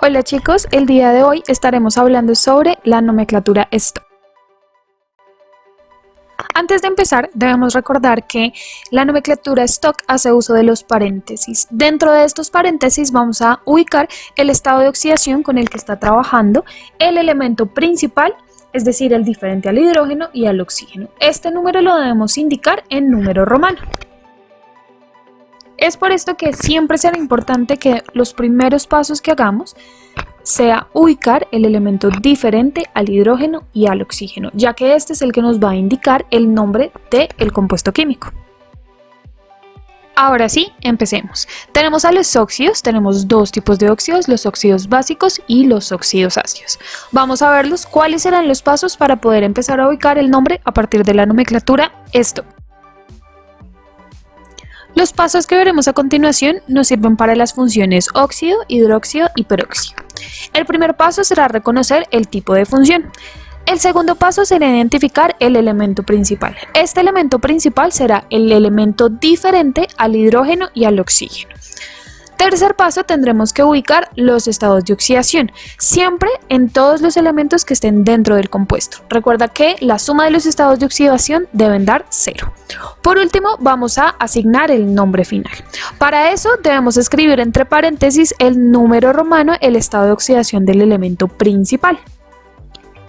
Hola chicos, el día de hoy estaremos hablando sobre la nomenclatura Stock. Antes de empezar, debemos recordar que la nomenclatura Stock hace uso de los paréntesis. Dentro de estos paréntesis vamos a ubicar el estado de oxidación con el que está trabajando el elemento principal, es decir, el diferente al hidrógeno y al oxígeno. Este número lo debemos indicar en número romano. Es por esto que siempre será importante que los primeros pasos que hagamos sea ubicar el elemento diferente al hidrógeno y al oxígeno, ya que este es el que nos va a indicar el nombre del compuesto químico. Ahora sí, empecemos. Tenemos a los óxidos, tenemos dos tipos de óxidos, los óxidos básicos y los óxidos ácidos. Vamos a verlos cuáles serán los pasos para poder empezar a ubicar el nombre a partir de la nomenclatura Stock. Los pasos que veremos a continuación nos sirven para las funciones óxido, hidróxido y peróxido. El primer paso será reconocer el tipo de función. El segundo paso será identificar el elemento principal. Este elemento principal será el elemento diferente al hidrógeno y al oxígeno. Tercer paso, tendremos que ubicar los estados de oxidación, siempre en todos los elementos que estén dentro del compuesto. Recuerda que la suma de los estados de oxidación deben dar 0. Por último, vamos a asignar el nombre final. Para eso debemos escribir entre paréntesis el número romano, el estado de oxidación del elemento principal.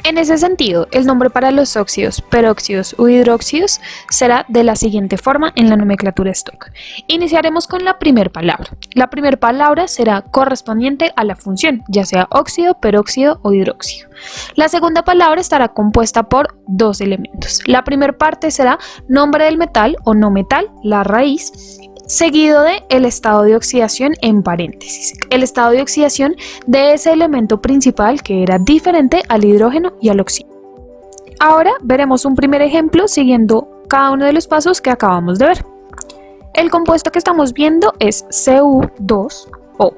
En ese sentido, el nombre para los óxidos, peróxidos u hidróxidos será de la siguiente forma en la nomenclatura Stock. Iniciaremos con la primera palabra. La primera palabra será correspondiente a la función, ya sea óxido, peróxido o hidróxido. La segunda palabra estará compuesta por dos elementos. La primera parte será nombre del metal o no metal, la raíz, seguido de el estado de oxidación en paréntesis. El estado de oxidación de ese elemento principal que era diferente al hidrógeno y al oxígeno. Ahora veremos un primer ejemplo siguiendo cada uno de los pasos que acabamos de ver. El compuesto que estamos viendo es Cu2O.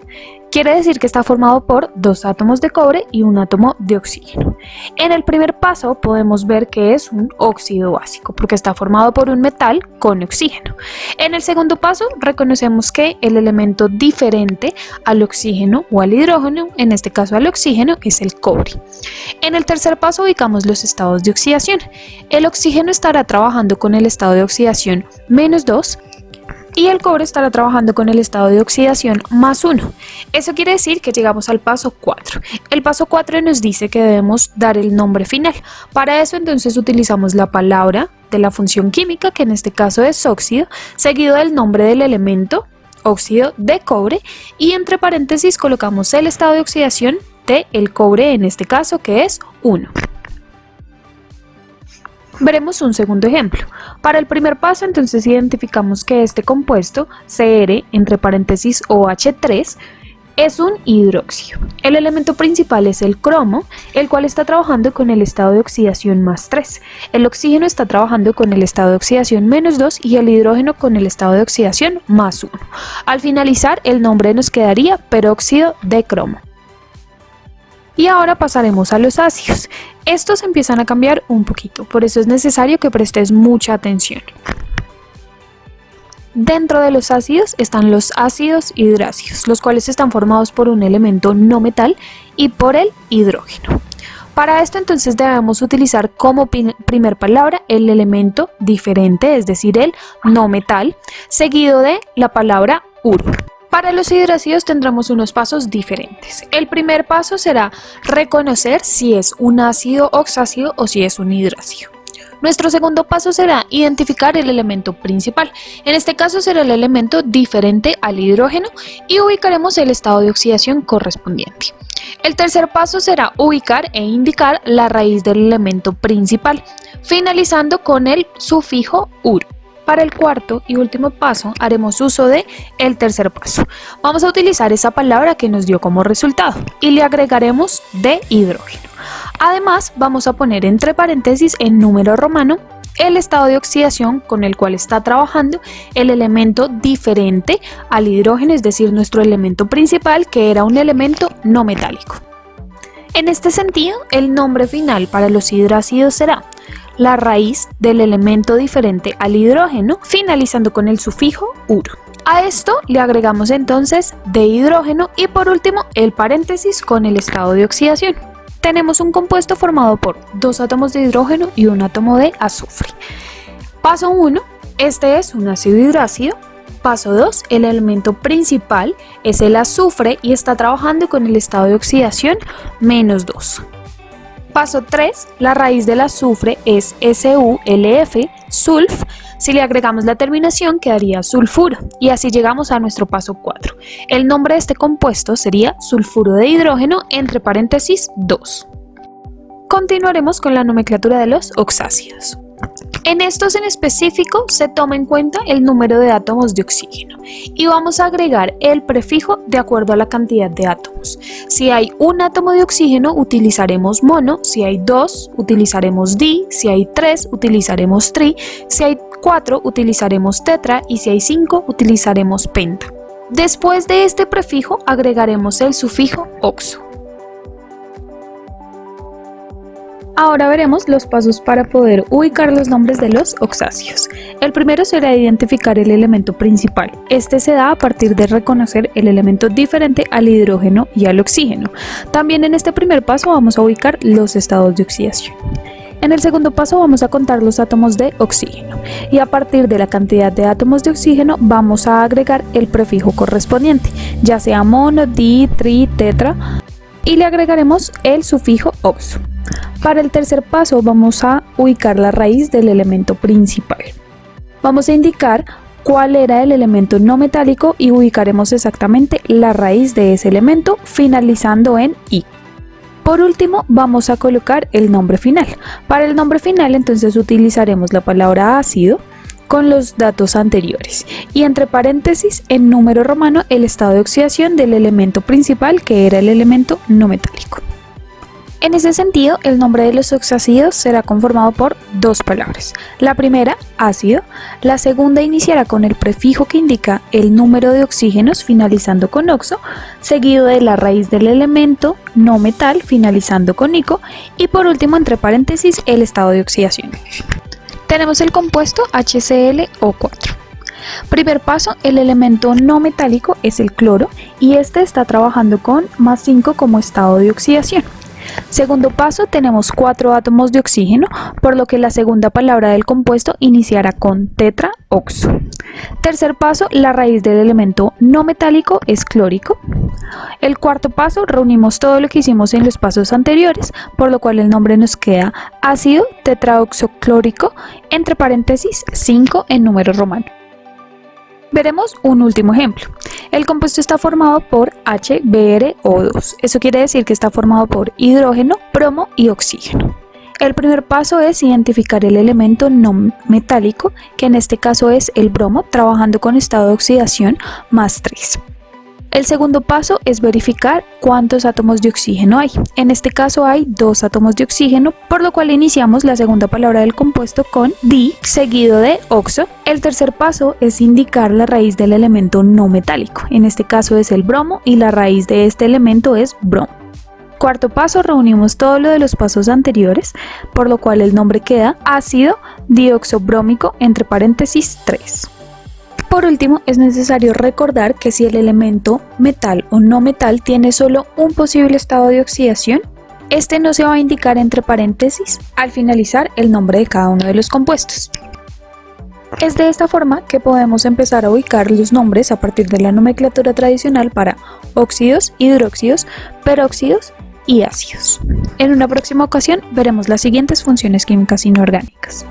Quiere decir que está formado por dos átomos de cobre y un átomo de oxígeno. En el primer paso podemos ver que es un óxido básico porque está formado por un metal con oxígeno. En el segundo paso reconocemos que el elemento diferente al oxígeno o al hidrógeno, en este caso al oxígeno, es el cobre. En el tercer paso ubicamos los estados de oxidación. El oxígeno estará trabajando con el estado de oxidación -2. Y el cobre estará trabajando con el estado de oxidación +1. Eso quiere decir que llegamos al paso 4. El paso 4 nos dice que debemos dar el nombre final. Para eso entonces utilizamos la palabra de la función química, que en este caso es óxido, seguido del nombre del elemento, óxido de cobre, y entre paréntesis colocamos el estado de oxidación del cobre, en este caso que es 1. Veremos un segundo ejemplo. Para el primer paso entonces identificamos que este compuesto, Cr entre paréntesis OH3, es un hidróxido. El elemento principal es el cromo, el cual está trabajando con el estado de oxidación +3. El oxígeno está trabajando con el estado de oxidación -2 y el hidrógeno con el estado de oxidación +1. Al finalizar, el nombre nos quedaría peróxido de cromo. Y ahora pasaremos a los ácidos. Estos empiezan a cambiar un poquito, por eso es necesario que prestes mucha atención. Dentro de los ácidos están los ácidos hidráceos, los cuales están formados por un elemento no metal y por el hidrógeno. Para esto entonces debemos utilizar como primer palabra el elemento diferente, es decir, el no metal, seguido de la palabra uro. Para los hidráceos tendremos unos pasos diferentes. El primer paso será reconocer si es un ácido oxácido o si es un hidráceo. Nuestro segundo paso será identificar el elemento principal. En este caso será el elemento diferente al hidrógeno y ubicaremos el estado de oxidación correspondiente. El tercer paso será ubicar e indicar la raíz del elemento principal, finalizando con el sufijo uro. Para el cuarto y último paso haremos uso de el tercer paso. Vamos a utilizar esa palabra que nos dio como resultado y le agregaremos de hidrógeno. Además vamos a poner entre paréntesis en número romano el estado de oxidación con el cual está trabajando el elemento diferente al hidrógeno, es decir, nuestro elemento principal, que era un elemento no metálico. En este sentido, el nombre final para los hidrácidos será la raíz del elemento diferente al hidrógeno, finalizando con el sufijo uro. A esto le agregamos entonces de hidrógeno y por último el paréntesis con el estado de oxidación. Tenemos un compuesto formado por 2 átomos de hidrógeno y un átomo de azufre. Paso 1, este es un ácido hidroácido. Paso 2, el elemento principal es el azufre y está trabajando con el estado de oxidación -2. Paso 3, la raíz del azufre es SuLF, sulf. Si le agregamos la terminación quedaría sulfuro y así llegamos a nuestro paso 4. El nombre de este compuesto sería sulfuro de hidrógeno entre paréntesis 2. Continuaremos con la nomenclatura de los oxácidos. En estos en específico se toma en cuenta el número de átomos de oxígeno y vamos a agregar el prefijo de acuerdo a la cantidad de átomos. Si hay un átomo de oxígeno utilizaremos mono, si hay 2 utilizaremos di, si hay 3 utilizaremos tri, si hay 4 utilizaremos tetra y si hay 5 utilizaremos penta. Después de este prefijo agregaremos el sufijo oxo. Ahora veremos los pasos para poder ubicar los nombres de los oxáceos. El primero será identificar el elemento principal. Este se da a partir de reconocer el elemento diferente al hidrógeno y al oxígeno. También en este primer paso vamos a ubicar los estados de oxidación. En el segundo paso vamos a contar los átomos de oxígeno y a partir de la cantidad de átomos de oxígeno vamos a agregar el prefijo correspondiente, ya sea mono, di, tri, tetra, y le agregaremos el sufijo oxo. Para el tercer paso vamos a ubicar la raíz del elemento principal. Vamos a indicar cuál era el elemento no metálico y ubicaremos exactamente la raíz de ese elemento finalizando en I. Por último vamos a colocar el nombre final. Para el nombre final entonces utilizaremos la palabra ácido con los datos anteriores y entre paréntesis en número romano el estado de oxidación del elemento principal que era el elemento no metálico. En ese sentido, el nombre de los oxácidos será conformado por 2 palabras. La primera, ácido, la segunda iniciará con el prefijo que indica el número de oxígenos finalizando con oxo, seguido de la raíz del elemento no metal finalizando con ico y por último entre paréntesis el estado de oxidación. Tenemos el compuesto HClO4. Primer paso, el elemento no metálico es el cloro y este está trabajando con +5 como estado de oxidación. Segundo paso, tenemos 4 átomos de oxígeno, por lo que la segunda palabra del compuesto iniciará con tetraoxo. Tercer paso, la raíz del elemento no metálico es clórico. El cuarto paso, reunimos todo lo que hicimos en los pasos anteriores, por lo cual el nombre nos queda ácido tetraoxoclórico, entre paréntesis 5 en número romano. Veremos un último ejemplo. El compuesto está formado por HBrO2. Eso quiere decir que está formado por hidrógeno, bromo y oxígeno. El primer paso es identificar el elemento no metálico, que en este caso es el bromo, trabajando con estado de oxidación +3. El segundo paso es verificar cuántos átomos de oxígeno hay. En este caso hay 2 átomos de oxígeno, por lo cual iniciamos la segunda palabra del compuesto con di, seguido de oxo. El tercer paso es indicar la raíz del elemento no metálico. En este caso es el bromo y la raíz de este elemento es bromo. Cuarto paso, reunimos todo lo de los pasos anteriores, por lo cual el nombre queda ácido dioxobrómico entre paréntesis 3. Por último, es necesario recordar que si el elemento metal o no metal tiene solo un posible estado de oxidación, este no se va a indicar entre paréntesis al finalizar el nombre de cada uno de los compuestos. Es de esta forma que podemos empezar a ubicar los nombres a partir de la nomenclatura tradicional para óxidos, hidróxidos, peróxidos y ácidos. En una próxima ocasión veremos las siguientes funciones químicas inorgánicas.